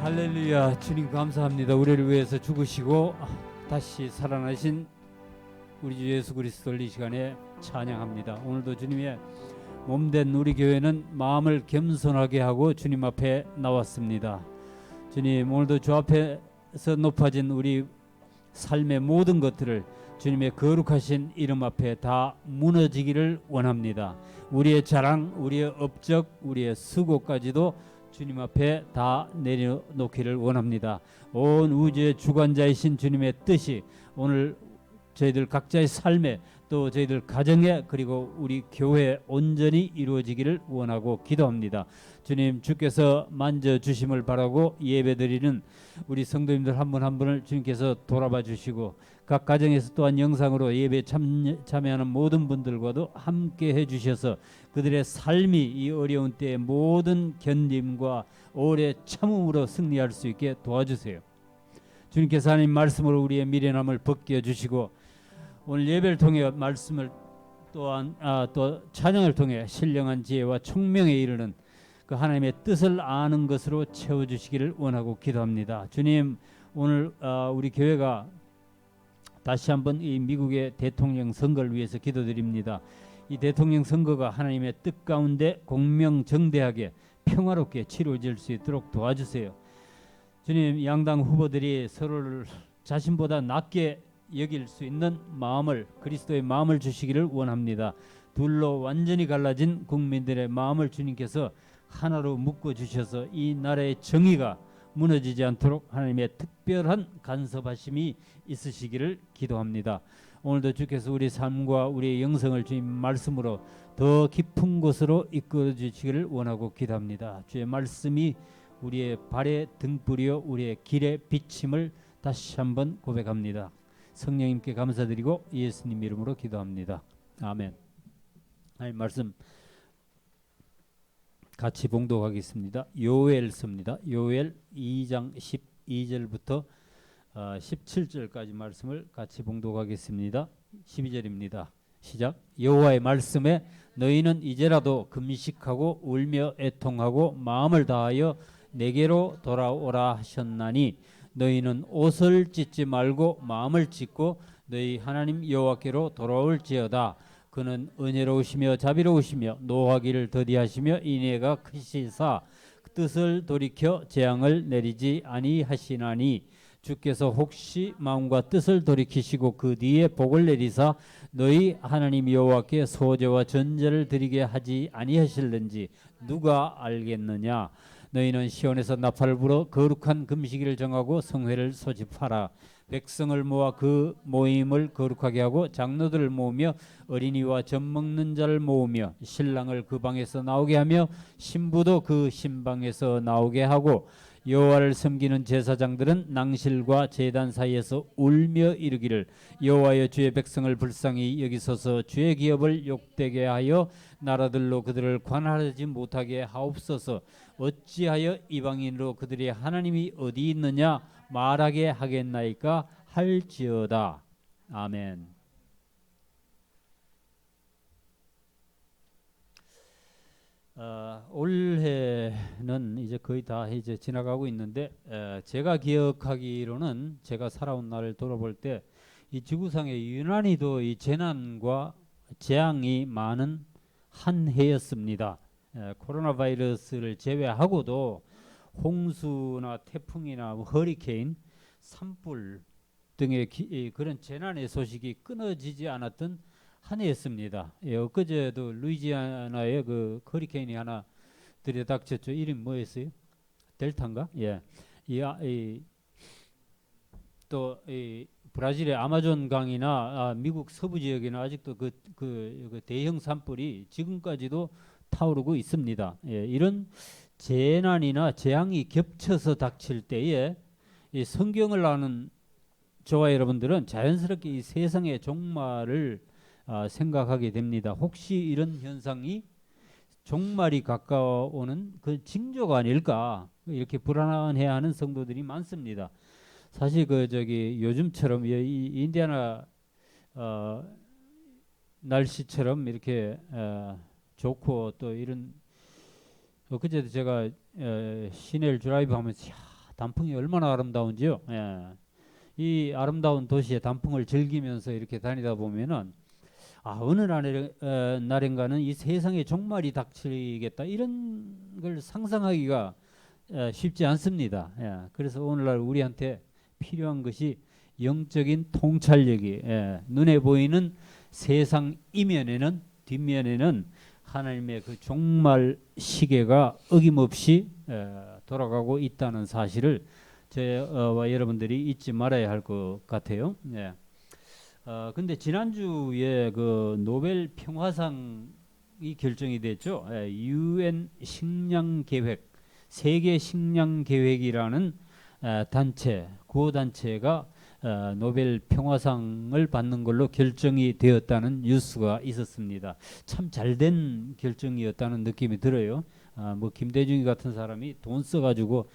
할렐루야. 주님 감사합니다. 우리를 위해서 죽으시고 다시 살아나신 우리 주 예수 그리스도를 이 시간에 찬양합니다. 오늘도 주님의 몸된 우리 교회는 마음을 겸손하게 하고 주님 앞에 나왔습니다. 주님, 오늘도 주 앞에서 높아진 우리 삶의 모든 것들을 주님의 거룩하신 이름 앞에 다 무너지기를 원합니다. 우리의 자랑, 우리의 업적, 우리의 수고까지도 주님 앞에 다 내려놓기를 원합니다. 온 우주의 주관자이신 주님의 뜻이 오늘 저희들 각자의 삶에, 또 저희들 가정에, 그리고 우리 교회에 온전히 이루어지기를 원하고 기도합니다. 주님, 주께서 만져주심을 바라고 예배드리는 우리 성도님들 한 분 한 분을 주님께서 돌아봐 주시고, 각 가정에서 또한 영상으로 예배 참여하는 모든 분들과도 함께 해주셔서 그들의 삶이 이 어려운 때에 모든 견딤과 오래 참음으로 승리할 수 있게 도와주세요. 주님께서 하나님 말씀으로 우리의 미련함을 벗겨주시고, 오늘 예배를 통해 말씀을 또한 또 찬양을 통해 신령한 지혜와 총명에 이르는 그 하나님의 뜻을 아는 것으로 채워주시기를 원하고 기도합니다. 주님, 오늘 우리 교회가 다시 한번 이 미국의 대통령 선거를 위해서 기도드립니다. 이 대통령 선거가 하나님의 뜻 가운데 공명정대하게 평화롭게 치러질 수 있도록 도와주세요. 주님, 양당 후보들이 서로를 자신보다 낮게 여길 수 있는 마음을, 그리스도의 마음을 주시기를 원합니다. 둘로 완전히 갈라진 국민들의 마음을 주님께서 하나로 묶어 주셔서 이 나라의 정의가 무너지지 않도록 하나님의 특별한 간섭하심이 있으시기를 기도합니다. 오늘도 주께서 우리 삶과 우리의 영성을 주님 말씀으로 더 깊은 곳으로 이끌어 주시기를 원하고 기도합니다. 주의 말씀이 우리의 발의 등불이요 우리의 길의 비침을 다시 한번 고백합니다. 성령님께 감사드리고 예수님 이름으로 기도합니다. 아멘. 하나님 말씀 같이 봉독하겠습니다. 요엘서입니다. 요엘 2장 12절부터 17절까지 말씀을 같이 봉독하겠습니다. 12절입니다. 시작. 여호와의 말씀에 너희는 이제라도 금식하고 울며 애통하고 마음을 다하여 내게로 돌아오라 하셨나니 너희는 옷을 찢지 말고 마음을 찢고 너희 하나님 여호와께로 돌아올지어다. 그는 은혜로우시며 자비로우시며 노하기를 더디하시며 인애가 크시사 뜻을 돌이켜 재앙을 내리지 아니하시나니 주께서 혹시 마음과 뜻을 돌이키시고 그 뒤에 복을 내리사 너희 하나님 여호와께 소제와 전제를 드리게 하지 아니하실는지 누가 알겠느냐. 너희는 시온에서 나팔을 불어 거룩한 금식일을 정하고 성회를 소집하라. 백성을 모아 그 모임을 거룩하게 하고 장로들을 모으며 어린이와 젖 먹는 자를 모으며 신랑을 그 방에서 나오게 하며 신부도 그 신방에서 나오게 하고 여호와를 섬기는 제사장들은 낭실과 제단 사이에서 울며 이르기를 여호와여 주의 백성을 불쌍히 여기소서 주의 기업을 욕되게 하여 나라들로 그들을 관할하지 못하게 하옵소서. 어찌하여 이방인으로 그들의 하나님이 어디 있느냐 말하게 하겠나이까 할지어다. 아멘. 올해는 이제 거의 다 이제 지나가고 있는데 제가 기억하기로는 제가 살아온 날을 돌아볼 때 이 지구상에 유난히도 이 재난과 재앙이 많은 한 해였습니다. 코로나 바이러스를 제외하고도 홍수나 태풍이나 허리케인, 산불 등의 그런 재난의 소식이 끊어지지 않았던 한 해였습니다. 엊그제도 루이지아나에 그 허리케인이 하나 들이닥쳤죠. 이름 뭐였어요? 델타인가? 예. 또 브라질의 아마존 강이나 미국 서부 지역에는 아직도 그 대형 산불이 지금까지도 타오르고 있습니다. 예, 이런 재난이나 재앙이 겹쳐서 닥칠 때에 이 성경을 아는 저와 여러분들은 자연스럽게 이 세상의 종말을 생각하게 됩니다. 혹시 이런 현상이 종말이 가까워오는 그 징조가 아닐까, 이렇게 불안해하는 성도들이 많습니다. 사실 요즘처럼 이 인디아나 날씨처럼 이렇게 좋고 또 이런 엊그제도 제가 시내를 드라이브 하면서 단풍이 얼마나 아름다운지요. 예. 이 아름다운 도시의 단풍을 즐기면서 이렇게 다니다 보면은 어느 날인가는 이 세상에 종말이 닥치겠다 이런 걸 상상하기가 쉽지 않습니다. 예. 그래서 오늘날 우리한테 필요한 것이 영적인 통찰력이 눈에 보이는 세상 이면에는 뒷면에는 하나님의 그 종말 시계가 어김없이 돌아가고 있다는 사실을 저와 여러분들이 잊지 말아야 할 것 같아요. 예. 근데 지난주에 그 노벨 평화상이 결정이 됐죠. UN 식량 계획, 세계 식량 계획이라는 단체, 구호 단체가 노벨 평화상을 받는 걸로 결정이 되었다는 뉴스가 있었습니다. 참 잘된 결정이었다는 느낌이 들어요. 뭐 김대중이 같은 사람이 돈 써가지고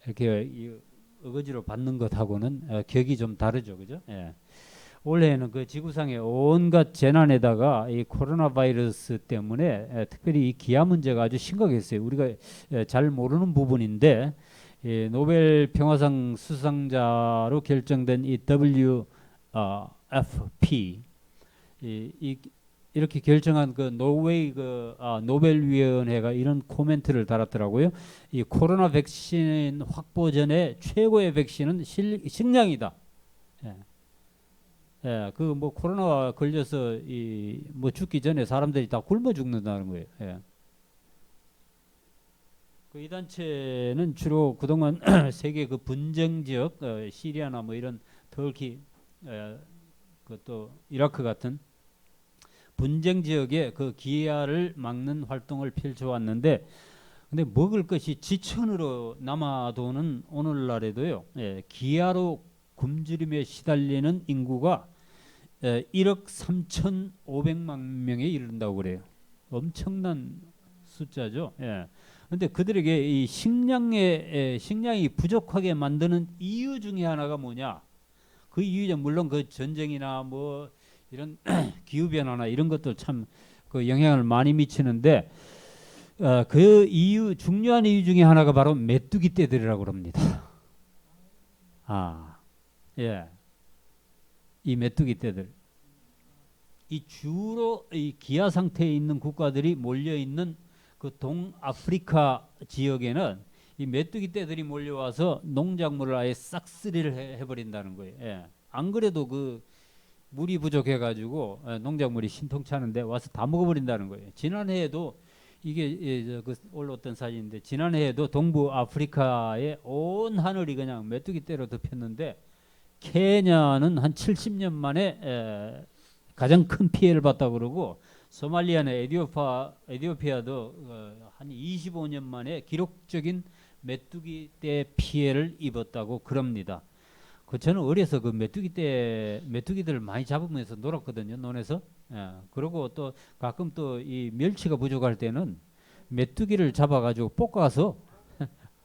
이렇게 어거지로 받는 것하고는 격이 좀 다르죠, 그죠? 예. 올해는 그 지구상의 온갖 재난에다가 이 코로나 바이러스 때문에 특별히 이 기아 문제가 아주 심각했어요. 우리가 잘 모르는 부분인데 노벨 평화상 수상자로 결정된 이 WFP 이렇게 결정한 그 노르웨이 노벨위원회가 이런 코멘트를 달았더라고요. 이 코로나 백신 확보 전에 최고의 백신은 식량이다. 예. 예, 그 뭐 코로나 걸려서 뭐 죽기 전에 사람들이 다 굶어 죽는다는 거예요. 예. 이 단체는 주로 그동안 세계 그 분쟁 지역, 시리아나 뭐 이런 터키, 그또 이라크 같은 분쟁 지역에 그 기아를 막는 활동을 펼쳐왔는데, 근데 먹을 것이 지천으로 남아도는 오늘날에도요, 기아로 굶주림에 시달리는 인구가 1억 3,500만 명에 이른다고 그래요. 엄청난 숫자죠. 예. 근데 그들에게 이 식량이 부족하게 만드는 이유 중에 하나가 뭐냐? 그 이유는 물론 그 전쟁이나 뭐 이런 기후 변화나 이런 것도 참 그 영향을 많이 미치는데 그 중요한 이유 중에 하나가 바로 메뚜기 떼들이라고 합니다. 예. 이 메뚜기 떼들. 이 주로 이 기아 상태에 있는 국가들이 몰려 있는 그 동아프리카 지역에는 이 메뚜기 떼들이 몰려와서 농작물을 아예 싹쓸이를 해버린다는 거예요. 예. 안 그래도 그 물이 부족해가지고 농작물이 신통찮은데 와서 다 먹어버린다는 거예요. 지난해에도 이게 그 올라왔던 사진인데 지난해에도 동부 아프리카의 온 하늘이 그냥 메뚜기 떼로 덮였는데 케냐는 한 70년 만에 가장 큰 피해를 봤다고 그러고 소말리아나 에티오피아도 한 25년 만에 기록적인 메뚜기 떼 피해를 입었다고 그럽니다. 저는 어려서 그 메뚜기들을 많이 잡으면서 놀았거든요, 논에서. 그리고 또 가끔 또 이 멸치가 부족할 때는 메뚜기를 잡아가지고 볶아서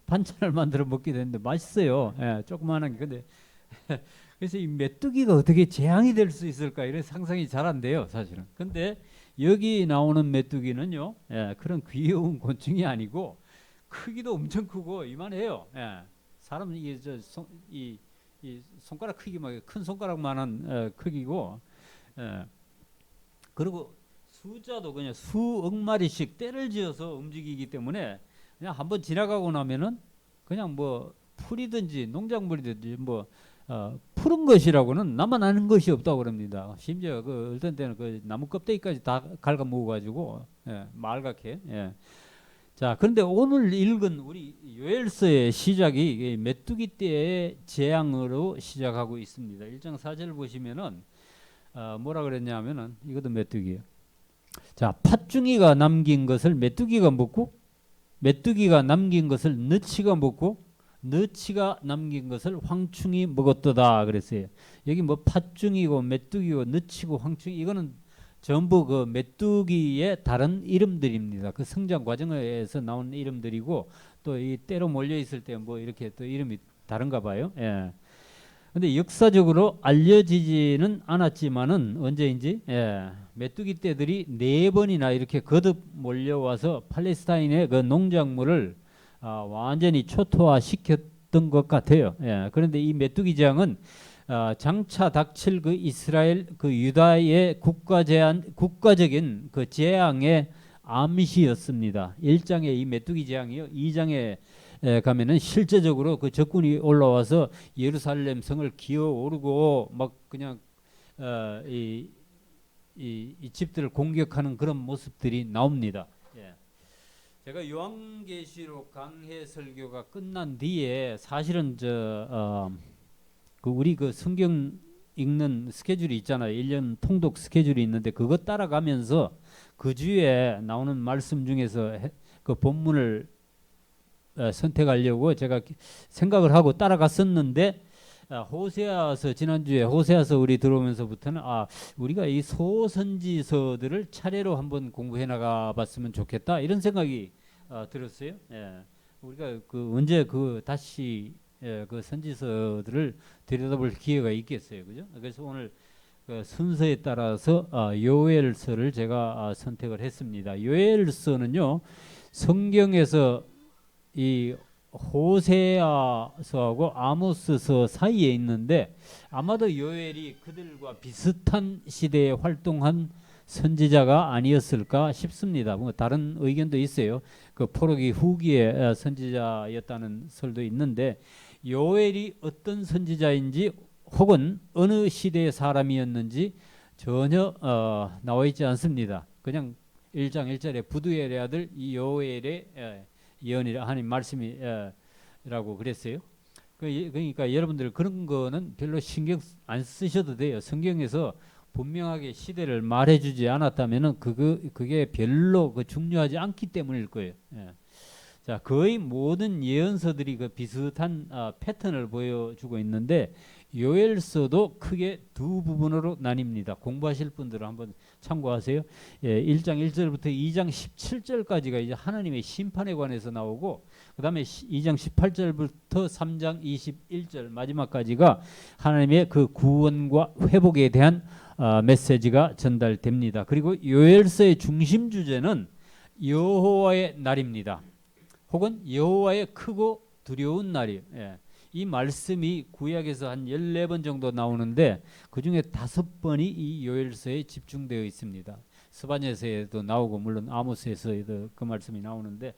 반찬을 만들어 먹게 되는데 맛있어요. 조그만한 게. 근데 그래서 이 메뚜기가 어떻게 재앙이 될 수 있을까 이런 상상이 잘 안 돼요, 사실은. 근데 여기 나오는 메뚜기는요, 그런 귀여운 곤충이 아니고 크기도 엄청 크고 이만해요. 사람 이 손가락 크기만 큰 손가락만한 크기고, 그리고 숫자도 그냥 수억 마리씩 떼를 지어서 움직이기 때문에 그냥 한번 지나가고 나면은 그냥 뭐 풀이든지 농작물이든지 뭐 푸른 것이라고는 나만 아는 것이 없다고 그럽니다. 심지어 그 어떤 때는 그 나무 껍데기까지 다 갉아 먹어가지고 말갛게. 자, 그런데 오늘 읽은 우리 요엘서의 시작이 메뚜기 떼의 재앙으로 시작하고 있습니다. 1장 4절을 보시면은 뭐라 그랬냐면은 이것도 메뚜기예요. 자, 팥중이가 남긴 것을 메뚜기가 먹고 메뚜기가 남긴 것을 너치가 먹고 너치가 남긴 것을 황충이 먹었도다 그랬어요. 여기 뭐 팥중이고 메뚜기고 너치고 황충이 이거는 전부 그 메뚜기의 다른 이름들입니다. 그 성장 과정에서 나온 이름들이고 또 이 때로 몰려 있을 때 뭐 이렇게 또 이름이 다른가 봐요. 근데 역사적으로 알려지지는 않았지만은 언제인지 메뚜기 떼들이 4번이나 이렇게 거듭 몰려와서 팔레스타인의 그 농작물을 완전히 초토화 시켰다는 없었던 것 같아요. 예, 그런데 이 메뚜기 재앙은 장차 닥칠 그 이스라엘 그 유다의 국가적인 그 재앙의 암시였습니다. 1장에 이 메뚜기 재앙이요. 2장에 가면은 실제적으로 그 적군이 올라와서 예루살렘 성을 기어오르고 막 그냥 이 집들을 공격하는 그런 모습들이 나옵니다. 예. 제가 요한계시록 강해 설교가 끝난 뒤에 사실은 그 우리 그 성경 읽는 스케줄이 있잖아요. 1년 통독 스케줄이 있는데 그거 따라가면서 그 주에 나오는 말씀 중에서 그 본문을 선택하려고 제가 생각을 하고 따라갔었는데 호세아서 지난주에 호세아서 우리 들어오면서부터는 우리가 이 소선지서들을 차례로 한번 공부해 나가 봤으면 좋겠다 이런 생각이 들었어요. 예. 우리가 그 언제 그 다시 그 선지서들을 들여다볼 기회가 있겠어요, 그죠? 그래서 오늘 그 순서에 따라서 요엘서를 제가 선택을 했습니다. 요엘서는요 성경에서 이 호세아서하고 아모스서 사이에 있는데 아마도 요엘이 그들과 비슷한 시대에 활동한 선지자가 아니었을까 싶습니다. 뭐 다른 의견도 있어요. 그 포로기 후기에 선지자였다는 설도 있는데 요엘이 어떤 선지자인지 혹은 어느 시대의 사람이었는지 전혀 나와 있지 않습니다. 그냥 1장 1절에 부두엘의 아들 이 요엘의 예언이라 하나님 말씀이라고 그랬어요. 그러니까 여러분들 그런 거는 별로 신경 안 쓰셔도 돼요. 성경에서 분명하게 시대를 말해주지 않았다면은 그게 별로 중요하지 않기 때문일 거예요. 예. 자, 거의 모든 예언서들이 그 비슷한 패턴을 보여주고 있는데 요엘서도 크게 두 부분으로 나뉩니다. 공부하실 분들은 한번 참고하세요. 예, 1장 1절부터 2장 17절까지가 이제 하나님의 심판에 관해서 나오고 그 다음에 2장 18절부터 3장 21절 마지막까지가 하나님의 그 구원과 회복에 대한 메시지가 전달됩니다. 그리고 요엘서의 중심 주제는 여호와의 날입니다. 혹은 여호와의 크고 두려운 날이에요. 예. 이 말씀이 구약에서 한 14번 정도 나오는데 그중에 5번이 이 요엘서에 집중되어 있습니다. 스바냐서에도 나오고 물론 아모스에서도 그 말씀이 나오는데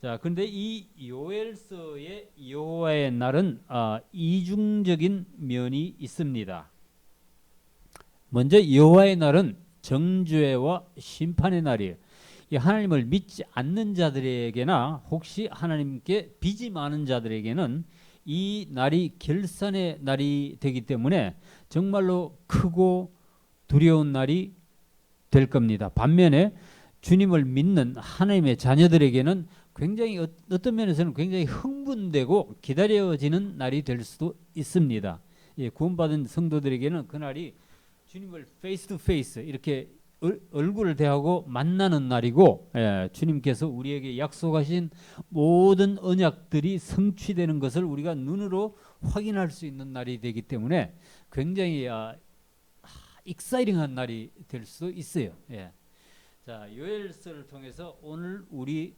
자, 근데 이 요엘서의 여호와의 날은 이중적인 면이 있습니다. 먼저 여호와의 날은 정죄와 심판의 날이에요. 이 하나님을 믿지 않는 자들에게나 혹시 하나님께 빚이 많은 자들에게는 이 날이 결산의 날이 되기 때문에 정말로 크고 두려운 날이 될 겁니다. 반면에 주님을 믿는 하나님의 자녀들에게는 굉장히 어떤 면에서는 굉장히 흥분되고 기다려지는 날이 될 수도 있습니다. 예, 구원받은 성도들에게는 그날이 주님을 페이스 투 페이스 이렇게 얼굴을 대하고 만나는 날이고 주님께서 우리에게 약속하신 모든 언약들이 성취되는 것을 우리가 눈으로 확인할 수 있는 날이 되기 때문에 굉장히 익사이링한 날이 될 수도 있어요. 예. 자, 요엘서를 통해서 오늘 우리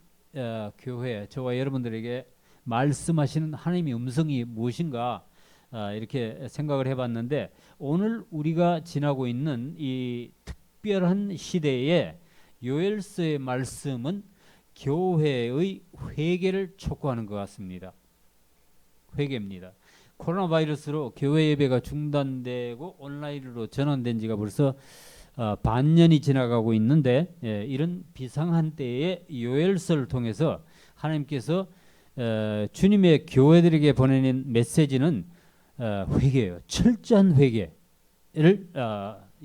교회 저와 여러분들에게 말씀하시는 하나님의 음성이 무엇인가 이렇게 생각을 해봤는데 오늘 우리가 지나고 있는 이 특별한 시대에 요엘서의 말씀은 교회의 회개를 촉구하는 것 같습니다. 회개입니다. 코로나 바이러스로 교회 예배가 중단되고 온라인으로 전환된 지가 벌써 반년이 지나가고 있는데 이런 비상한 때에 요엘서를 통해서 하나님께서 주님의 교회들에게 보내는 메시지는 회개예요. 철저한 회개를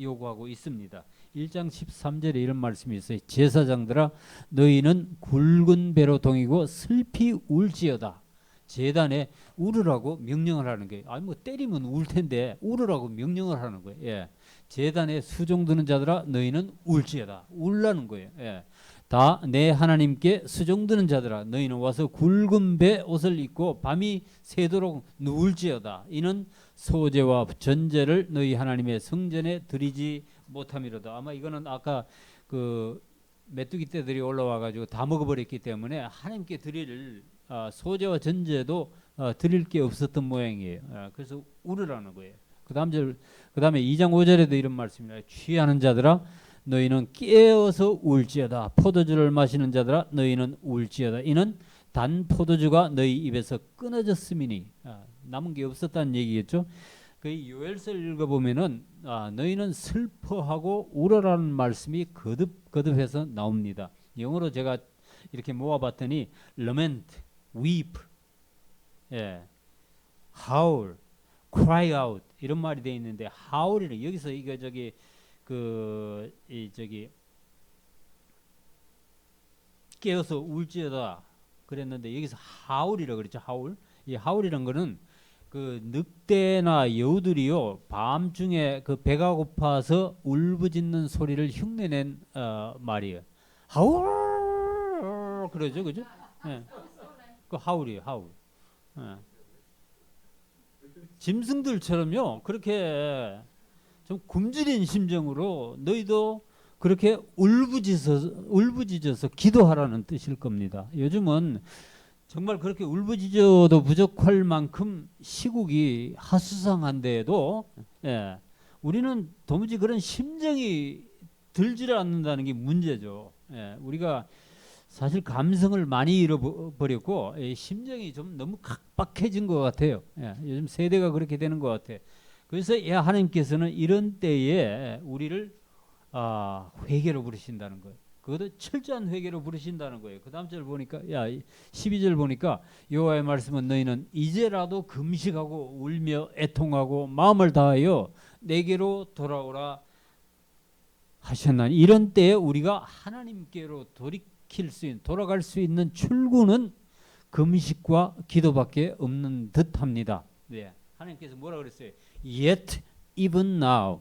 요구하고 있습니다. 1장 13절에 이런 말씀이 있어요. 제사장들아 너희는 굵은 배로 동이고 슬피 울지어다. 제단에 울으라고 명령을 하는 거예요. 아니 뭐 때리면 울 텐데 울으라고 명령을 하는 거예요. 예. 제단에 수종 드는 자들아 너희는 울지어다. 울라는 거예요. 예. 다 내 하나님께 수종 드는 자들아 너희는 와서 굵은 배 옷을 입고 밤이 새도록 누울지어다. 이는 소제와 전제를 너희 하나님의 성전에 드리지 못함이로다. 아마 이거는 아까 그 메뚜기 떼들이 올라와 가지고 다 먹어버렸기 때문에 하나님께 드릴 소제와 전제도 드릴 게 없었던 모양이에요. 그래서 울으라는 거예요. 그다음에 2장 5절에도 이런 말씀이에요. 취하는 자들아 너희는 깨어서 울지어다. 포도주를 마시는 자들아 너희는 울지어다. 이는 단 포도주가 너희 입에서 끊어졌음이니. 남은 게 없었다는 얘기겠죠. 그 요엘서를 읽어보면은 너희는 슬퍼하고 울어라는 말씀이 거듭해서 나옵니다. 영어로 제가 이렇게 모아봤더니 lament, weep, howl, cry out 이런 말이 되어 있는데 howl이는 여기서 이거 깨어서 울지어다 그랬는데 여기서 howl이라 그랬죠. howl. 이 howl이란 거는 그 늑대나 여우들이요 밤중에 그 배가 고파서 울부짖는 소리를 흉내낸 말이에요. 하울 그러죠, 그죠? 예. 그 하울이에요, 하울. 예. 짐승들처럼요 그렇게 좀 굶주린 심정으로 너희도 그렇게 울부짖어서 기도하라는 뜻일 겁니다. 요즘은 정말 그렇게 울부짖어도 부족할 만큼 시국이 하수상한데도 우리는 도무지 그런 심정이 들지를 않는다는 게 문제죠. 우리가 사실 감성을 많이 잃어버렸고 심정이 좀 너무 각박해진 것 같아요. 요즘 세대가 그렇게 되는 것 같아요. 그래서 하나님께서는 이런 때에 우리를 회개로 부르신다는 거예요. 그것도 철저한 회개로 부르신다는 거예요. 그 다음 절 보니까 12절 보니까 여호와의 말씀은 너희는 이제라도 금식하고 울며 애통하고 마음을 다하여 내게로 돌아오라 하셨나니. 이런 때에 우리가 하나님께로 돌아갈 수 있는 출구는 금식과 기도밖에 없는 듯합니다. 하나님께서 뭐라 그랬어요? Yet even now,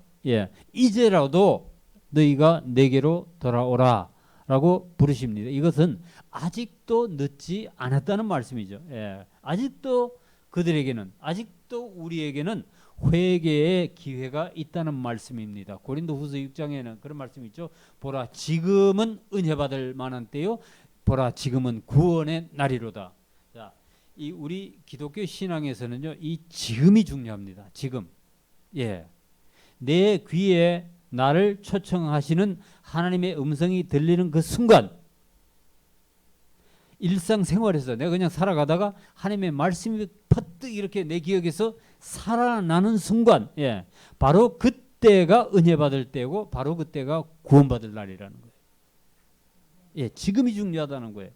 이제라도 너희가 내게로 돌아오라 라고 부르십니다. 이것은 아직도 늦지 않았다는 말씀이죠. 아직도 그들에게는, 아직도 우리에게는 회개의 기회가 있다는 말씀입니다. 고린도후서 6장에는 그런 말씀이 있죠. 보라 지금은 은혜 받을 만한 때요, 보라 지금은 구원의 날이로다. 자, 이 우리 기독교 신앙에서는요 이 지금이 중요합니다. 지금. 내 귀에 나를 초청하시는 하나님의 음성이 들리는 그 순간, 일상생활에서 내가 그냥 살아가다가 하나님의 말씀이 퍼뜩 이렇게 내 기억에서 살아나는 순간, 바로 그때가 은혜 받을 때고 바로 그때가 구원받을 날이라는 거예요. 지금이 중요하다는 거예요.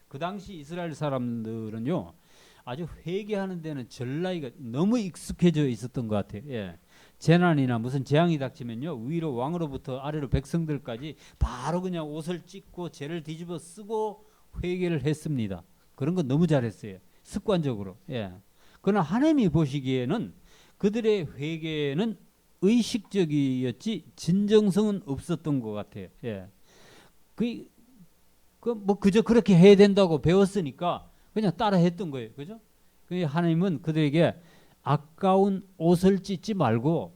그 당시 이스라엘 사람들은요 아주 회개하는 데는 전라이가 너무 익숙해져 있었던 것 같아요. 재난이나 무슨 재앙이 닥치면요 위로 왕으로부터 아래로 백성들까지 바로 그냥 옷을 찢고 죄를 뒤집어 쓰고 회개를 했습니다. 그런 건 너무 잘했어요. 습관적으로. 그러나 하나님이 보시기에는 그들의 회개는 의식적이었지 진정성은 없었던 것 같아요. 뭐 그저 그렇게 해야 된다고 배웠으니까 그냥 따라 했던 거예요. 그죠? 하나님은 그들에게 아까운 옷을 찢지 말고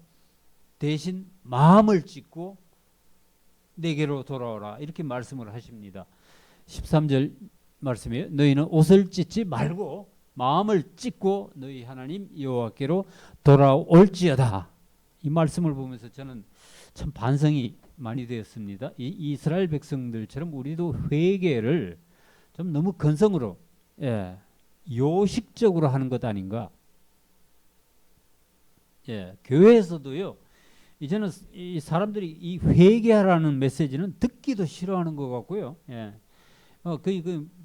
대신 마음을 찢고 내게로 돌아오라 이렇게 말씀을 하십니다. 13절 말씀이에요. 너희는 옷을 찢지 말고 마음을 찢고 너희 하나님 여호와께로 돌아올지어다. 이 말씀을 보면서 저는 참 반성이 많이 되었습니다. 이 이스라엘 백성들처럼 우리도 회개를 좀 너무 건성으로 요식적으로 하는 것 아닌가. 교회에서도요 이제는 이 사람들이 이 회개하라는 메시지는 듣기도 싫어하는 것 같고요.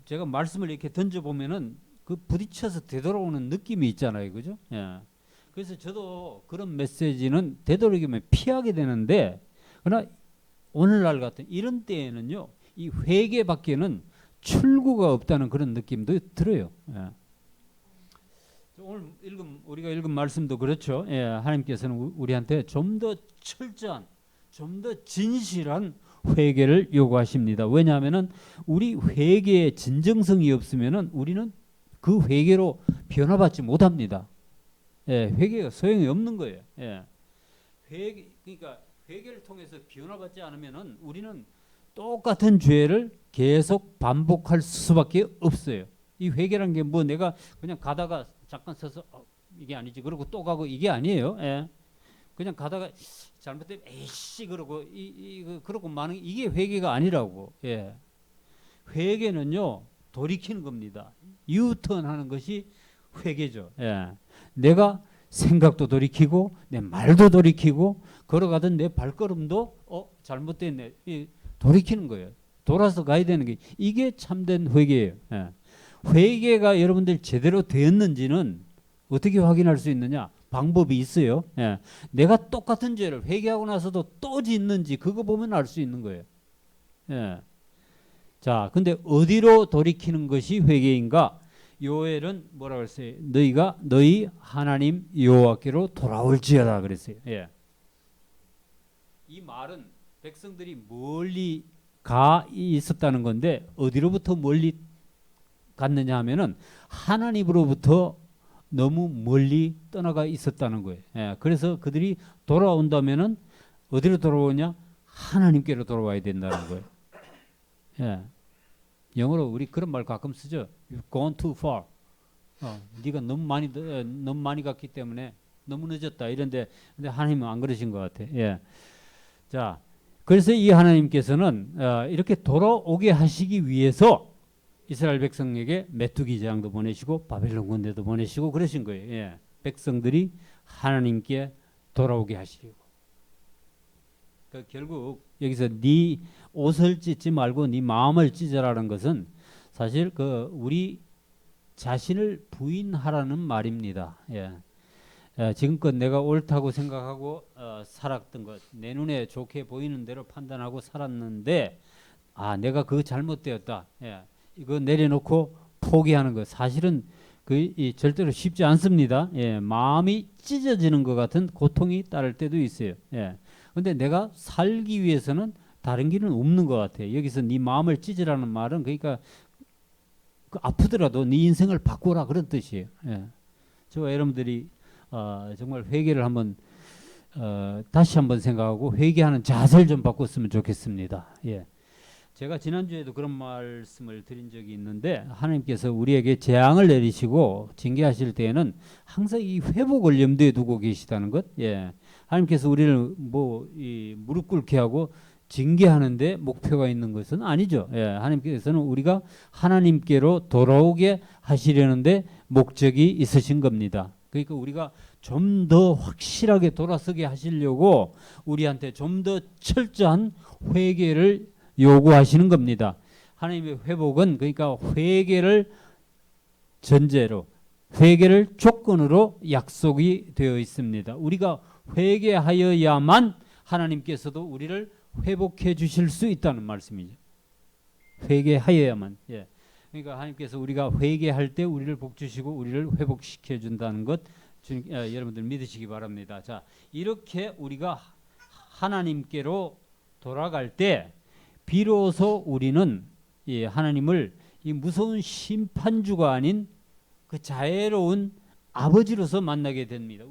제가 말씀을 이렇게 던져보면은 그 부딪혀서 되돌아오는 느낌이 있잖아요. 그죠? 그래서 저도 그런 메시지는 되도록이면 피하게 되는데, 그러나 오늘날 같은 이런 때에는요 이 회개밖에는 출구가 없다는 그런 느낌도 들어요. 오늘 우리가 읽은 말씀도 그렇죠. 하나님께서는 우리한테 좀 더 철저한, 좀 더 진실한 회개를 요구하십니다. 왜냐하면은 우리 회개의 진정성이 없으면은 우리는 그 회개로 변화받지 못합니다. 회개가 소용이 없는 거예요. 그러니까 회개를 통해서 변화받지 않으면은 우리는 똑같은 죄를 계속 반복할 수밖에 없어요. 이 회개란 게 뭐 내가 그냥 가다가 잠깐 서서 이게 아니지 그러고 또 가고 이게 아니에요. 예. 그냥 가다가 잘못되면 에이씨 그러고 그러고 마는 이게 회개가 아니라고. 예. 회개는요 돌이키는 겁니다. 유턴하는 것이 회개죠. 예. 내가 생각도 돌이키고 내 말도 돌이키고 걸어가던 내 발걸음도 잘못됐네 돌이키는 거예요. 돌아서 가야 되는 게 이게 참된 회개예요. 예. 회개가 여러분들 제대로 되었는지는 어떻게 확인할 수 있느냐? 방법이 있어요. 예. 내가 똑같은 죄를 회개하고 나서도 또 짓는지 그거 보면 알 수 있는 거예요. 예. 자, 근데 어디로 돌이키는 것이 회개인가? 요엘은 뭐라고 했어요? 너희가 너희 하나님 여호와께로 돌아올지어다 그랬어요. 예. 이 말은 백성들이 멀리 가 있었다는 건데 어디로부터 멀리 갔느냐 하면은 하나님으로부터 너무 멀리 떠나가 있었다는 거예요. 예, 그래서 그들이 돌아온다면은 어디로 돌아오냐? 하나님께로 돌아와야 된다는 거예요. 예. 영어로 우리 그런 말 가끔 쓰죠. You've gone too far. 네가 너무 많이 갔기 때문에 너무 늦었다. 이런데 근데 하나님은 안 그러신 것 같아. 예. 자, 그래서 이 하나님께서는 이렇게 돌아오게 하시기 위해서 이스라엘 백성에게 메뚜기 재앙도 보내시고 바벨론 군대도 보내시고 그러신 거예요. 예. 백성들이 하나님께 돌아오게 하시려고. 결국 여기서 네 옷을 찢지 말고 네 마음을 찢으라는 것은 사실 우리 자신을 부인하라는 말입니다. 예. 지금껏 내가 옳다고 생각하고 살았던 것, 내 눈에 좋게 보이는 대로 판단하고 살았는데 내가 그거 잘못되었다. 예. 이거 내려놓고 포기하는 것 사실은 절대로 쉽지 않습니다. 예. 마음이 찢어지는 것 같은 고통이 따를 때도 있어요. 예. 근데 내가 살기 위해서는 다른 길은 없는 것 같아요. 여기서 네 마음을 찢으라는 말은 그러니까 아프더라도 네 인생을 바꾸라 그런 뜻이에요. 예. 저와 여러분들이 정말 회개를 한번 다시 한번 생각하고 회개하는 자세를 좀 바꿨으면 좋겠습니다. 예. 제가 지난주에도 그런 말씀을 드린 적이 있는데 하나님께서 우리에게 재앙을 내리시고 징계하실 때에는 항상 이 회복을 염두에 두고 계시다는 것. 예. 하나님께서 우리를 이 무릎 꿇게 하고 징계하는데 목표가 있는 것은 아니죠. 예. 하나님께서는 우리가 하나님께로 돌아오게 하시려는데 목적이 있으신 겁니다. 그러니까 우리가 좀 더 확실하게 돌아서게 하시려고 우리한테 좀 더 철저한 회개를 요구하시는 겁니다. 하나님의 회복은 그러니까 회개를 전제로 회개를 조건으로 약속이 되어 있습니다. 우리가 회개하여야만 하나님께서도 우리를 회복해 주실 수 있다는 말씀이죠. 회개하여야만. 예. 그러니까 하나님께서 우리가 회개할 때 우리를 복 주시고 우리를 회복시켜 준다는 것 여러분들 믿으시기 바랍니다. 자, 이렇게 우리가 하나님께로 돌아갈 때 비로소 우리는 하나님을 이 무서운 심판주가 아닌 그 자애로운 아버지로서 만나게 됩니다.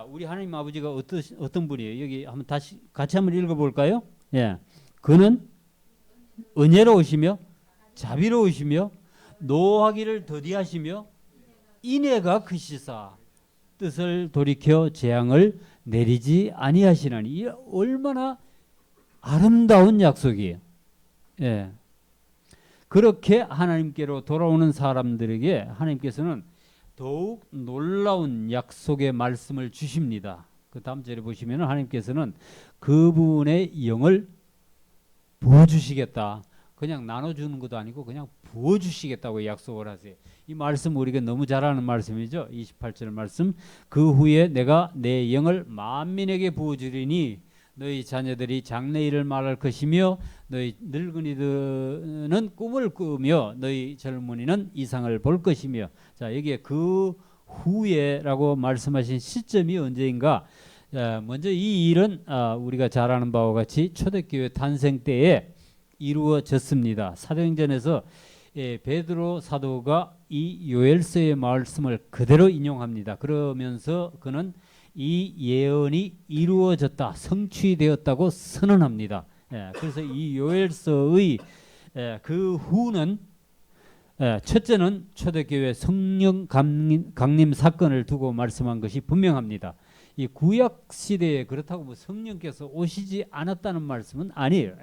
우리 하나님 아버지가 어떤 분이에요? 여기 한번 다시 같이 한번 읽어볼까요? 예, 그는 은혜로우시며 자비로우시며 노하기를 더디하시며 인애가 크시사 뜻을 돌이켜 재앙을 내리지 아니하시나니. 이 얼마나 아름다운 약속이에요. 예. 그렇게 하나님께로 돌아오는 사람들에게 하나님께서는 더욱 놀라운 약속의 말씀을 주십니다. 그 다음 절에 보시면 하나님께서는 그분의 영을 부어주시겠다. 그냥 나눠주는 것도 아니고 그냥 부어주시겠다고 약속을 하세요. 이 말씀 우리가 너무 잘 아는 말씀이죠. 28절 말씀. 그 후에 내가 내 영을 만민에게 부어주리니 너희 자녀들이 장래일을 말할 것이며 너희 늙은이들은 꿈을 꾸며 너희 젊은이는 이상을 볼 것이며. 자, 여기에 그 후에라고 말씀하신 시점이 언제인가? 먼저 이 일은 우리가 잘 아는 바와 같이 초대교회 탄생 때에 이루어졌습니다. 사도행전에서 베드로 사도가 이 요엘서의 말씀을 그대로 인용합니다. 그러면서 그는 이 예언이 이루어졌다, 성취되었다고 선언합니다. 그래서 이 요엘서의 그 후는 첫째는 초대교회 성령 강림 사건을 두고 말씀한 것이 분명합니다. 이 구약 시대에 그렇다고 뭐 성령께서 오시지 않았다는 말씀은 아니에요.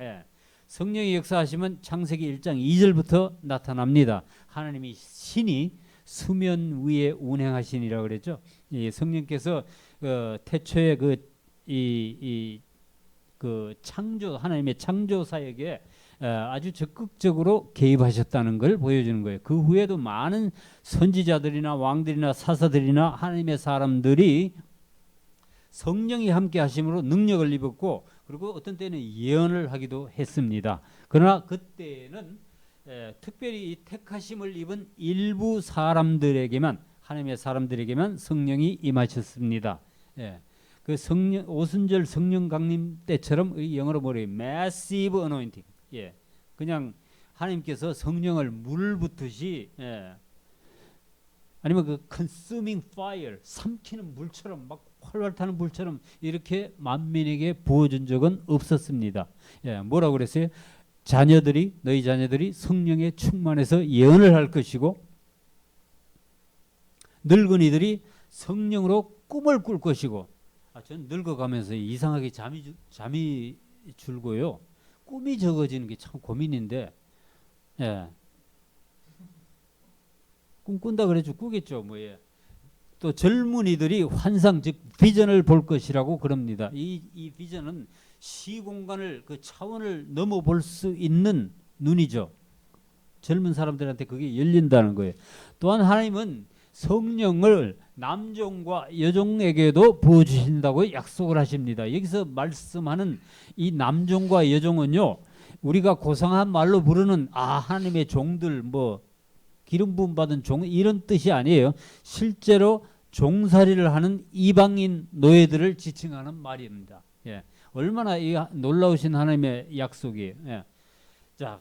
성령이 역사하시면 창세기 1장 2절부터 나타납니다. 하나님이 신이 수면 위에 운행하시니라 그랬죠. 이 성령께서 태초에 그 창조 하나님의 창조 사역에 아주 적극적으로 개입하셨다는 걸 보여주는 거예요. 그 후에도 많은 선지자들이나 왕들이나 사사들이나 하나님의 사람들이 성령이 함께 하심으로 능력을 입었고 그리고 어떤 때는 예언을 하기도 했습니다. 그러나 그때는 특별히 이 택하심을 입은 일부 사람들에게만 하나님의 사람들에게만 성령이 임하셨습니다. 그 성령 오순절 성령 강림 때처럼 영어로 뭐래요? Massive anointing. 그냥 하나님께서 성령을 물 붓듯이 아니면 그 consuming fire 삼키는 물처럼 막 활활 타는 불처럼 이렇게 만민에게 부어준 적은 없었습니다. 뭐라고 그랬어요? 너희 자녀들이 성령에 충만해서 예언을 할 것이고 늙은이들이 성령으로 꿈을 꿀 것이고 전 늙어가면서 이상하게 잠이 줄고요. 꿈이 적어지는 게 참 고민인데 꿈 꾼다 그래도 꾸겠죠. 또 젊은이들이 환상 즉 비전을 볼 것이라고 그럽니다. 이 비전은 시공간을 그 차원을 넘어 볼 수 있는 눈이죠. 젊은 사람들한테 그게 열린다는 거예요. 또한 하나님은 성령을 남종과 여종에게도 부어주신다고 약속을 하십니다. 여기서 말씀하는 이 남종과 여종은요, 우리가 고상한 말로 부르는 하나님의 종들 기름 부음 받은 종 이런 뜻이 아니에요. 실제로 종살이를 하는 이방인 노예들을 지칭하는 말입니다. 얼마나 이 놀라우신 하나님의 약속이에요. 자,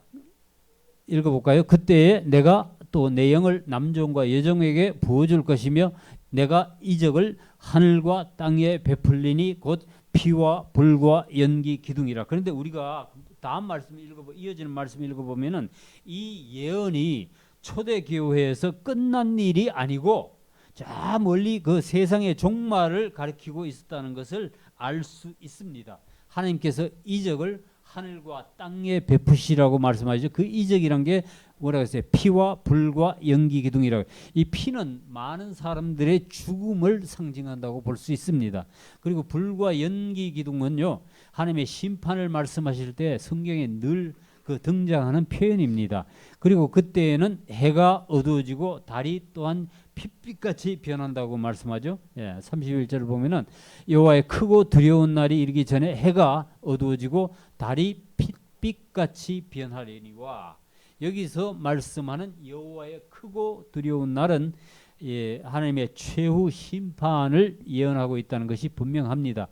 읽어볼까요? 그때에 내가 또 내 영을 남종과 여종에게 부어줄 것이며 내가 이적을 하늘과 땅에 베풀리니 곧 피와 불과 연기 기둥이라. 그런데 우리가 다음 말씀 이어지는 말씀 읽어보면은 이 예언이 초대교회에서 끝난 일이 아니고 저 멀리 그 세상의 종말을 가리키고 있었다는 것을 알 수 있습니다. 하나님께서 이적을 하늘과 땅에 베푸시라고 말씀하시죠. 그 이적이란 게 뭐라고 했어요? 피와 불과 연기 기둥이라고. 이 피는 많은 사람들의 죽음을 상징한다고 볼 수 있습니다. 그리고 불과 연기 기둥은요, 하나님의 심판을 말씀하실 때 성경에 늘 그 등장하는 표현입니다. 그리고 그때에는 해가 어두워지고 달이 또한 핏빛같이 변한다고 말씀하죠. 31절을 보면은 여호와의 크고 두려운 날이 이르기 전에 해가 어두워지고 달이 핏빛같이 변하려니와. 여기서 말씀하는 여호와의 크고 두려운 날은 하나님의 최후 심판을 예언하고 있다는 것이 분명합니다.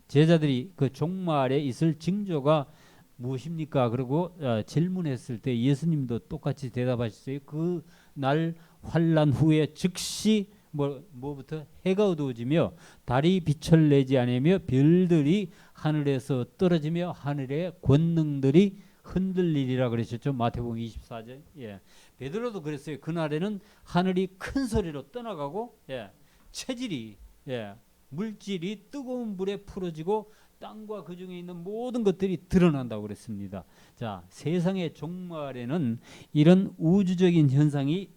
제자들이 그 종말에 있을 징조가 무엇입니까? 그리고 질문했을 때 예수님도 똑같이 대답하셨어요. 그 날 환난 후에 즉시 뭐부터 해가 어두워지며 달이 빛을 내지 않으며 별들이 하늘에서 떨어지며 하늘의 권능들이 흔들리리라 그러셨죠. 마태복음 24절. 베드로도 그랬어요. 그날에는 하늘이 큰 소리로 떠나가고 체질이 물질이 뜨거운 불에 풀어지고 땅과 그 중에 있는 모든 것들이 드러난다고 그랬습니다. 자, 세상의 종말에는 이런 우주적인 현상이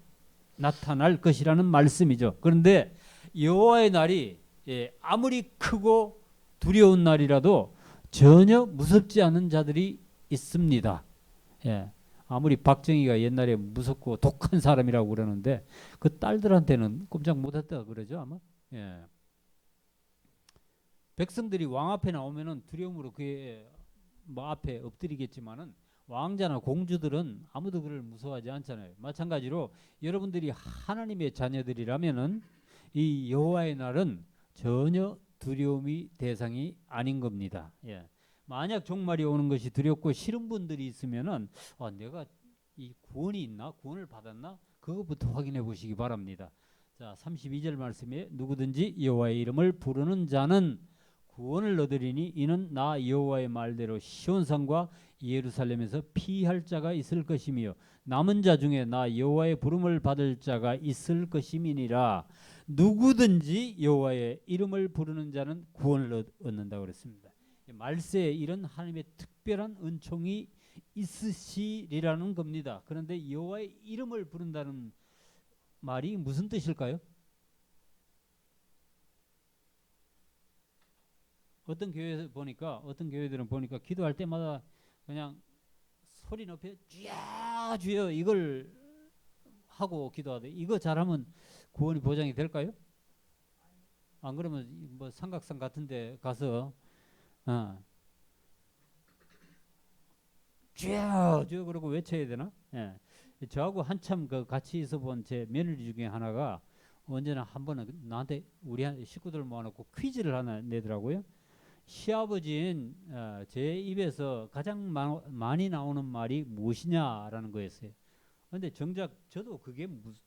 나타날 것이라는 말씀이죠. 그런데 여호와의 날이 아무리 크고 두려운 날이라도 전혀 무섭지 않은 자들이 있습니다. 아무리 박정희가 옛날에 무섭고 독한 사람이라고 그러는데 그 딸들한테는 꼼짝 못했다 그러죠 아마. 백성들이 왕 앞에 나오면은 두려움으로 그의 앞에 엎드리겠지만은 왕자나 공주들은 아무도 그를 무서워하지 않잖아요. 마찬가지로 여러분들이 하나님의 자녀들이라면은 이 여호와의 날은 전혀 두려움이 대상이 아닌 겁니다. 만약 종말이 오는 것이 두렵고 싫은 분들이 있으면은 내가 이 구원이 있나? 구원을 받았나? 그것부터 확인해 보시기 바랍니다. 자, 32절 말씀에 누구든지 여호와의 이름을 부르는 자는 구원을 얻으리니 이는 나 여호와의 말대로 시온산과 예루살렘에서 피할 자가 있을 것이며 남은 자 중에 나 여호와의 부름을 받을 자가 있을 것임이니라. 누구든지 여호와의 이름을 부르는 자는 구원을 얻는다고 그랬습니다. 말세에 이런 하나님의 특별한 은총이 있으시리라는 겁니다. 그런데 여호와의 이름을 부른다는 말이 무슨 뜻일까요? 어떤 교회들은 보니까 기도할 때마다 그냥 소리 높여 주여 주여 이걸 하고 기도하대. 이거 잘하면 구원이 보장이 될까요? 안 그러면 뭐 삼각산 같은데 가서 주여 주여 그러고 외쳐야 되나? 예. 저하고 한참 그 같이 있어 본 제 며느리 중에 하나가 언제나 한 번은 나한테 우리 식구들 모아놓고 퀴즈를 하나 내더라고요. 시아버지인 제 입에서 가장 많이 나오는 말이 무엇이냐라는 거였어요. 근데 정작 저도 그게 무슨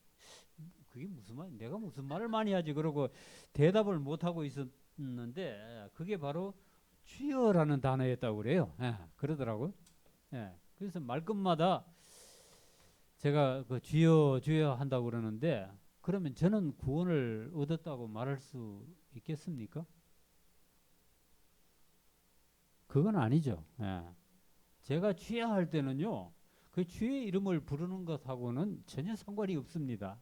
말, 내가 무슨 말을 많이 하지 그러고 대답을 못 하고 있었는데 그게 바로 주여라는 단어였다고 그래요. 그러더라고요. 그래서 말끝마다 제가 그 주여 주여 한다고 그러는데 그러면 저는 구원을 얻었다고 말할 수 있겠습니까? 그건 아니죠. 제가 주여 할 때는요, 그 주의 이름을 부르는 것하고는 전혀 상관이 없습니다.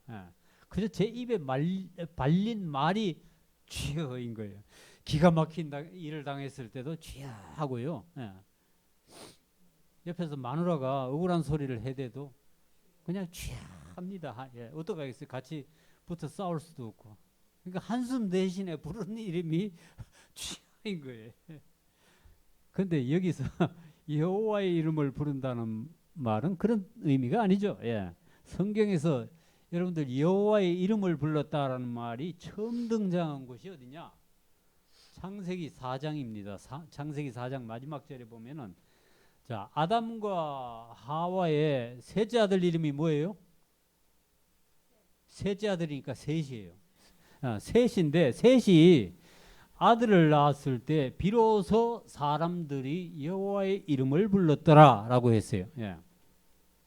그저 제 입에 발린 말이 주여인 거예요. 기가 막힌 일을 당했을 때도 주여 하고요. 옆에서 마누라가 억울한 소리를 해대도 그냥 주여 합니다. 어떡 하겠어요? 같이 붙어 싸울 수도 없고. 그러니까 한숨 대신에 부르는 이름이 주여인 거예요. 근데 여기서 여호와의 이름을 부른다는 말은 그런 의미가 아니죠. 성경에서 여러분들 여호와의 이름을 불렀다라는 말이 처음 등장한 곳이 어디냐? 창세기 4장입니다. 창세기 4장 마지막 절에 보면은 자, 아담과 하와의 셋째 아들 이름이 뭐예요? 셋째 아들이니까 셋이에요. 셋인데 셋이 아들을 낳았을 때 비로소 사람들이 여호와의 이름을 불렀더라라고 했어요.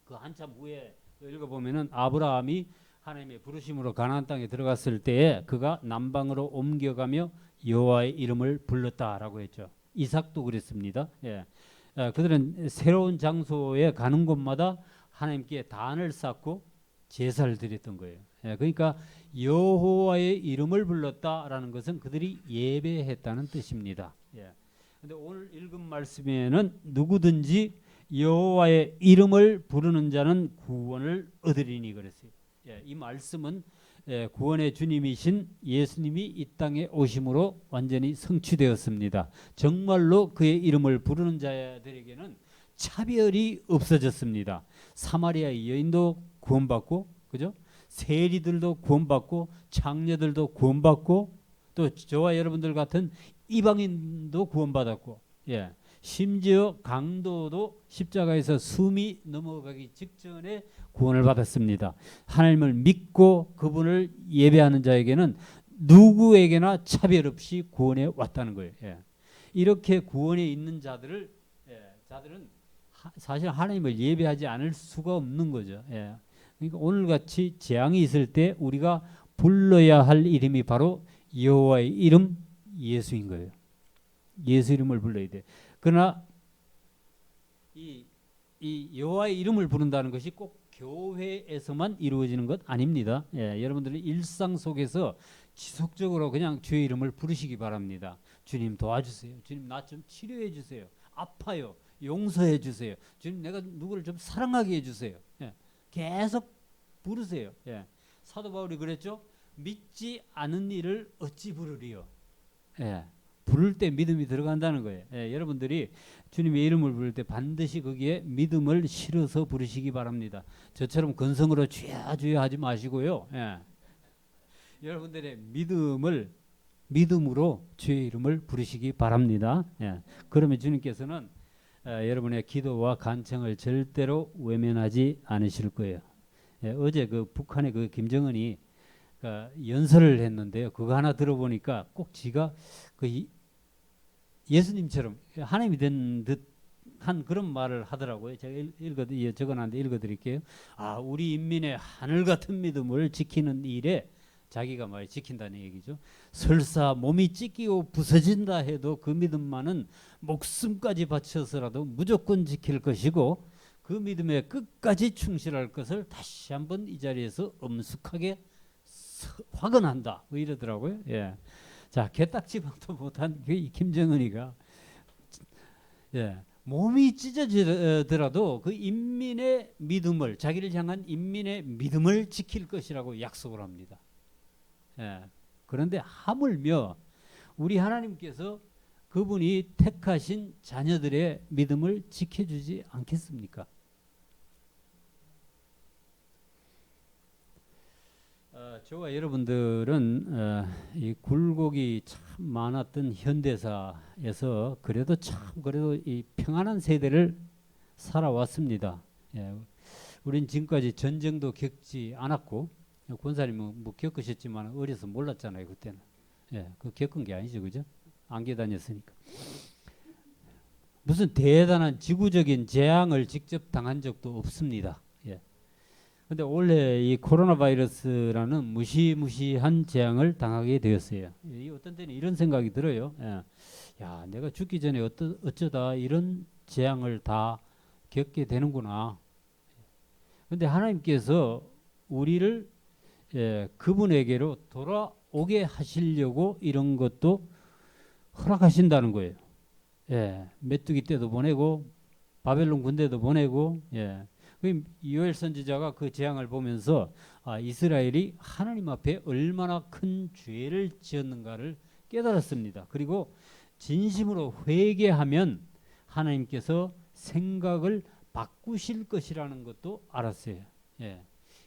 그 한참 후에 읽어보면은 아브라함이 하나님의 부르심으로 가나안 땅에 들어갔을 때에 그가 남방으로 옮겨가며 여호와의 이름을 불렀다라고 했죠. 이삭도 그랬습니다. 그들은 새로운 장소에 가는 곳마다 하나님께 단을 쌓고 제사를 드렸던 거예요. 그러니까 여호와의 이름을 불렀다라는 것은 그들이 예배했다는 뜻입니다. 근데 오늘 읽은 말씀에는 누구든지 여호와의 이름을 부르는 자는 구원을 얻으리니 그랬어요. 이 말씀은 구원의 주님이신 예수님이 이 땅에 오심으로 완전히 성취되었습니다. 정말로 그의 이름을 부르는 자들에게는 차별이 없어졌습니다. 사마리아의 여인도 구원받고, 그죠? 세리들도 구원받고, 장녀들도 구원받고, 또 저와 여러분들 같은 이방인도 구원받았고, 심지어 강도도 십자가에서 숨이 넘어가기 직전에 구원을 받았습니다. 하나님을 믿고 그분을 예배하는 자에게는 누구에게나 차별 없이 구원에 왔다는 거예요. 이렇게 구원에 있는 자들은 사실 하나님을 예배하지 않을 수가 없는 거죠. 그러니까 오늘같이 재앙이 있을 때 우리가 불러야 할 이름이 바로 여호와의 이름 예수인 거예요. 예수 이름을 불러야 돼. 그러나 이 여호와의 이름을 부른다는 것이 꼭 교회에서만 이루어지는 것 아닙니다. 여러분들의 일상 속에서 지속적으로 그냥 주의 이름을 부르시기 바랍니다. 주님 도와주세요. 주님 나 좀 치료해 주세요. 아파요. 용서해 주세요. 주님 내가 누구를 좀 사랑하게 해주세요. 계속 부르세요. 사도 바울이 그랬죠. 믿지 않은 일을 어찌 부르리요. 부를 때 믿음이 들어간다는 거예요. 여러분들이 주님의 이름을 부를 때 반드시 거기에 믿음을 실어서 부르시기 바랍니다. 저처럼 건성으로 주여 주여 하지 마시고요. 여러분들의 믿음으로 주의 이름을 부르시기 바랍니다. 그러면 주님께서는 여러분의 기도와 간청을 절대로 외면하지 않으실 거예요. 어제 그 북한의 그 김정은이 연설을 했는데요. 그거 하나 들어보니까 꼭 지가 그 예수님처럼 하나님이 된 듯한 그런 말을 하더라고요. 제가 적어놨는데 읽어드릴게요. 우리 인민의 하늘 같은 믿음을 지키는 일에 자기가 말 지킨다는 얘기죠. 설사 몸이 찢기고 부서진다 해도 그 믿음만은 목숨까지 바쳐서라도 무조건 지킬 것이고 그 믿음에 끝까지 충실할 것을 다시 한번 이 자리에서 엄숙하게 확언한다. 뭐 이러더라고요. 예. 자, 개딱지방도 못한 김정은이가 몸이 찢어지더라도 그 인민의 믿음을, 자기를 향한 인민의 믿음을 지킬 것이라고 약속을 합니다. 그런데 하물며 우리 하나님께서 그분이 택하신 자녀들의 믿음을 지켜주지 않겠습니까? 저와 여러분들은 이 굴곡이 참 많았던 현대사에서 그래도 이 평안한 세대를 살아왔습니다. 우린 지금까지 전쟁도 겪지 않았고, 권사님은 뭐 겪으셨지만 어려서 몰랐잖아요 그때는. 그 겪은 게 아니죠, 그죠? 안개 다녔으니까. 무슨 대단한 지구적인 재앙을 직접 당한 적도 없습니다. 근데 올해 이 코로나 바이러스라는 무시무시한 재앙을 당하게 되었어요. 어떤 때는 이런 생각이 들어요. 야, 내가 죽기 전에 어쩌다 이런 재앙을 다 겪게 되는구나. 근데 하나님께서 우리를 그분에게로 돌아오게 하시려고 이런 것도 허락하신다는 거예요. 메뚜기 때도 보내고 바벨론 군대도 보내고. 요엘 선지자가 그 재앙을 보면서 이스라엘이 하나님 앞에 얼마나 큰 죄를 지었는가를 깨달았습니다. 그리고 진심으로 회개하면 하나님께서 생각을 바꾸실 것이라는 것도 알았어요.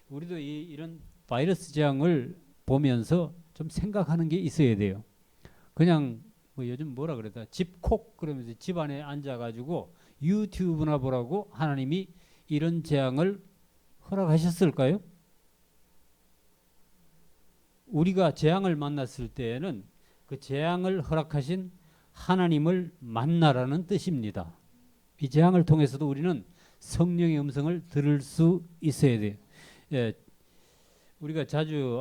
우리도 이런 바이러스 재앙을 보면서 좀 생각하는 게 있어야 돼요. 그냥 뭐 요즘 뭐라 그랬다, 집콕 그러면서 집 안에 앉아가지고 유튜브나 보라고 하나님이 이런 재앙을 허락하셨을까요? 우리가 재앙을 만났을 때에는 그 재앙을 허락하신 하나님을 만나라는 뜻입니다. 이 재앙을 통해서도 우리는 성령의 음성을 들을 수 있어야 돼요. 우리가 자주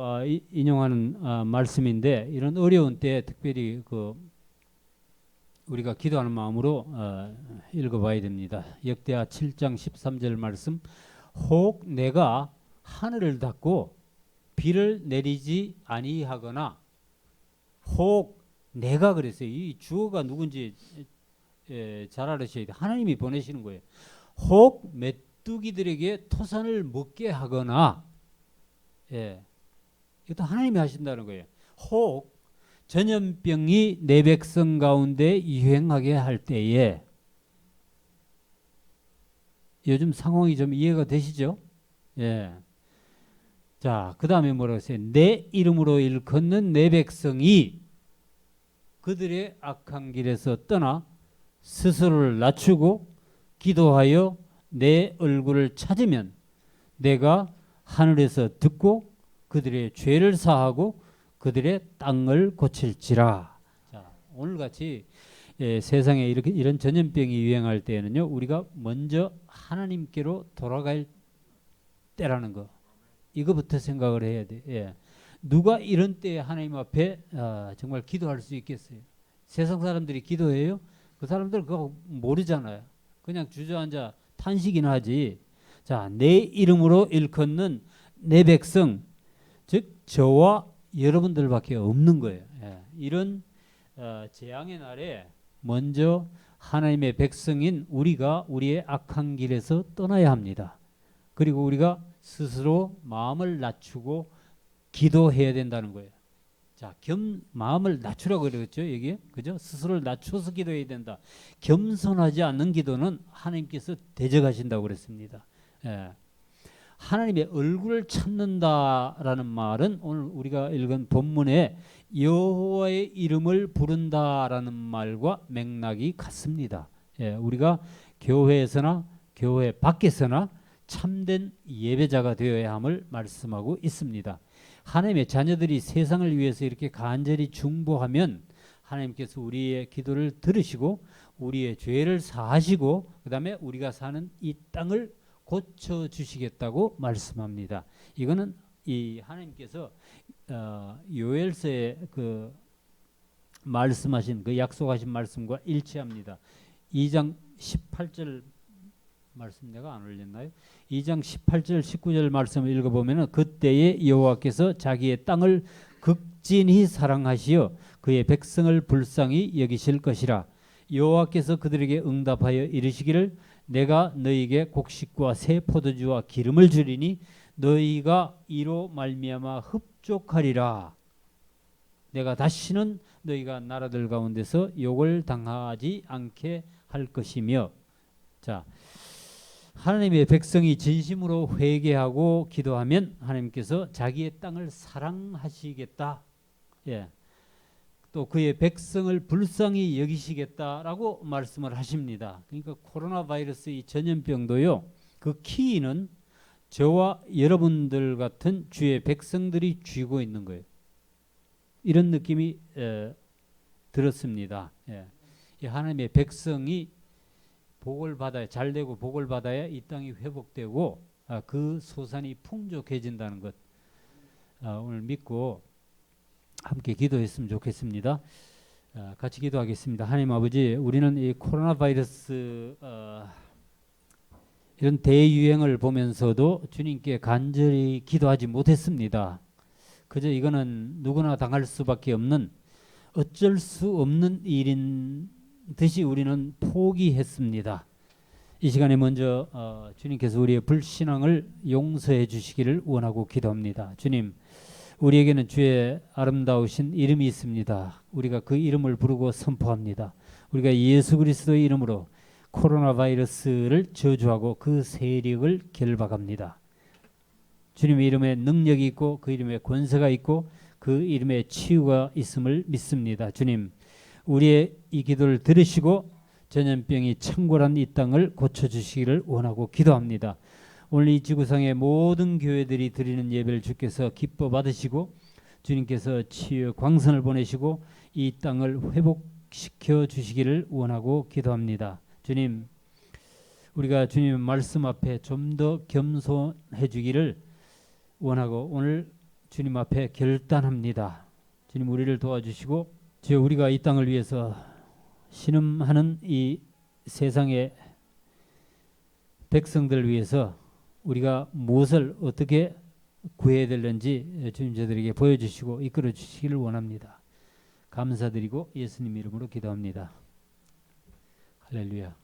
인용하는 말씀인데, 이런 어려운 때 특별히 우리가 기도하는 마음으로 읽어봐야 됩니다. 역대하 7장 13절 말씀. 혹 내가 하늘을 닫고 비를 내리지 아니하거나, 혹 내가 그랬어요. 이 주어가 누군지 잘 알으셔야 돼요. 하나님이 보내시는 거예요. 혹 메뚜기들에게 토산을 먹게 하거나, 이것도 하나님이 하신다는 거예요. 혹 전염병이 내 백성 가운데 유행하게 할 때에, 요즘 상황이 좀 이해가 되시죠? 자, 그 다음에 뭐라고 했어요? 내 이름으로 일컫는 내 백성이 그들의 악한 길에서 떠나 스스로를 낮추고 기도하여 내 얼굴을 찾으면 내가 하늘에서 듣고 그들의 죄를 사하고 그들의 땅을 고칠지라. 자, 오늘같이 세상에 이런 전염병이 유행할 때에는요, 우리가 먼저 하나님께로 돌아갈 때라는 거, 이거부터 생각을 해야 돼. 누가 이런 때에 하나님 앞에 정말 기도할 수 있겠어요? 세상 사람들이 기도해요? 그 사람들 그거 모르잖아요. 그냥 주저앉아 탄식이나 하지. 자, 내 이름으로 일컫는 내 백성, 즉 저와 여러분들밖에 없는 거예요. 이런 재앙의 날에 먼저 하나님의 백성인 우리가 우리의 악한 길에서 떠나야 합니다. 그리고 우리가 스스로 마음을 낮추고 기도해야 된다는 거예요. 자, 마음을 낮추라고 그랬죠, 여기. 그죠? 스스로를 낮춰서 기도해야 된다. 겸손하지 않는 기도는 하나님께서 대적하신다고 그랬습니다. 하나님의 얼굴을 찾는다라는 말은 오늘 우리가 읽은 본문에 여호와의 이름을 부른다라는 말과 맥락이 같습니다. 우리가 교회에서나 교회 밖에서나 참된 예배자가 되어야 함을 말씀하고 있습니다. 하나님의 자녀들이 세상을 위해서 이렇게 간절히 중보하면 하나님께서 우리의 기도를 들으시고 우리의 죄를 사하시고 그 다음에 우리가 사는 이 땅을 고쳐주시겠다고 말씀합니다. 이거는 이 하나님께서 요엘서에 그 말씀하신 그 약속하신 말씀과 일치합니다. 2장 18절 말씀 내가 안 올렸나요? 2장 18절 19절 말씀을 읽어보면 그때에 여호와께서 자기의 땅을 극진히 사랑하시어 그의 백성을 불쌍히 여기실 것이라. 여호와께서 그들에게 응답하여 이르시기를 내가 너희에게 곡식과 새 포도주와 기름을 주리니 너희가 이로 말미암아 흡족하리라. 내가 다시는 너희가 나라들 가운데서 욕을 당하지 않게 할 것이며. 자, 하나님의 백성이 진심으로 회개하고 기도하면 하나님께서 자기의 땅을 사랑하시겠다. 예. 또 그의 백성을 불쌍히 여기시겠다라고 말씀을 하십니다. 그러니까 코로나 바이러스 이 전염병도요. 그 키는 저와 여러분들 같은 주의 백성들이 쥐고 있는 거예요. 이런 느낌이 들었습니다. 예. 이 하나님의 백성이 복을 받아야 잘되고 복을 받아야 이 땅이 회복되고 그 소산이 풍족해진다는 것 오늘 믿고 함께 기도했으면 좋겠습니다. 같이 기도하겠습니다. 하나님 아버지, 우리는 이 코로나 바이러스 이런 대유행을 보면서도 주님께 간절히 기도하지 못했습니다. 그저 이거는 누구나 당할 수밖에 없는 어쩔 수 없는 일인 듯이 우리는 포기했습니다. 이 시간에 먼저 주님께서 우리의 불신앙을 용서해 주시기를 원하고 기도합니다. 주님, 우리에게는 주의 아름다우신 이름이 있습니다. 우리가 그 이름을 부르고 선포합니다. 우리가 예수 그리스도의 이름으로 코로나 바이러스를 저주하고 그 세력을 결박합니다. 주님의 이름에 능력이 있고 그 이름에 권세가 있고 그 이름에 치유가 있음을 믿습니다. 주님, 우리의 이 기도를 들으시고 전염병이 창궐한 이 땅을 고쳐주시기를 원하고 기도합니다. 오늘 이 지구상의 모든 교회들이 드리는 예배를 주께서 기뻐 받으시고 주님께서 치유 광선을 보내시고 이 땅을 회복시켜 주시기를 원하고 기도합니다. 주님, 우리가 주님의 말씀 앞에 좀 더 겸손해 주기를 원하고 오늘 주님 앞에 결단합니다. 주님, 우리를 도와주시고 주여, 우리가 이 땅을 위해서 신음하는 이 세상의 백성들을 위해서 우리가 무엇을 어떻게 구해야 되는지 주님 저들에게 보여주시고 이끌어 주시기를 원합니다. 감사드리고 예수님 이름으로 기도합니다. 할렐루야.